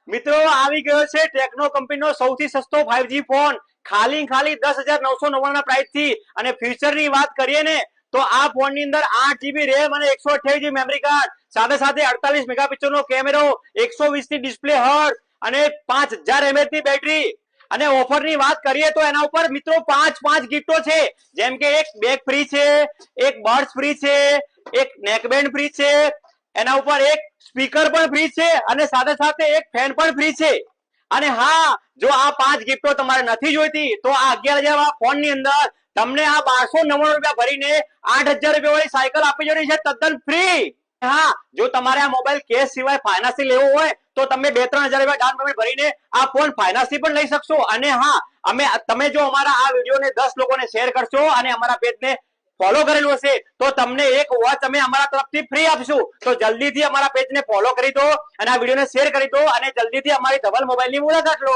મિત્રો આવી ગયો છે ટેકનો કંપનીનો સૌથી સસ્તો 5G ફોન ખાલી 10,999 ના પ્રાઇસ થી અને ફ્યુચર ની વાત કરીએ ને તો આ ફોન ની અંદર 8GB રેમ અને 128GB મેમરી કાર્ડ સાથે સાથે 48 મેગાપિક્સલ નો કેમેરો 120 ની ડિસ્પ્લે હર્ટ્ઝ અને 5000 mAh ની બેટરી અને ઓફર ની વાત કરીએ તો એના ઉપર મિત્રો 5 ગિફ્ટો છે, જેમ કે એક બેગ ફ્રી છે, એક બર્ડ્સ ફ્રી છે, એક નેકબેન્ડ ફ્રી છે, એના ઉપર એક સ્પીકર પણ ફ્રી છે અને સાથે સાથે એક ફેન પણ ફ્રી છે. અને હા, જો આ 5 ગિફ્ટો તમારે નથી જોઈતી તો આ 11,000 ફોન ની અંદર તમને આ 1299 રૂપિયા ભરીને 8,000 રૂપિયા વાળી સાયકલ આપી જવાની છે તદ્દન ફ્રી. હા, જો તમારે આ મોબાઈલ કેશ સિવાય ફાઇનાન્સ થી લેવો હોય તો તમે 2-3 હજાર રૂપિયા ડાઉન પેમેન્ટ ભરીને આ ફોન ફાઇનાન્સ થી પણ લઈ શકશો. અને હા, તમે જો અમારા આ વિડીયોને 10 લોકોને શેર કરશો અને અમારા પેજને ફોલો કરેલું હશે તો તમને એક વોચ અમે અમારા તરફથી ફ્રી આપશું. તો જલ્દીથી અમારા પેજને ફોલો કરી દો અને આ વિડીયોને શેર કરી દો અને જલ્દીથી અમારી ધવલ મોબાઈલની મુલાકાત લો.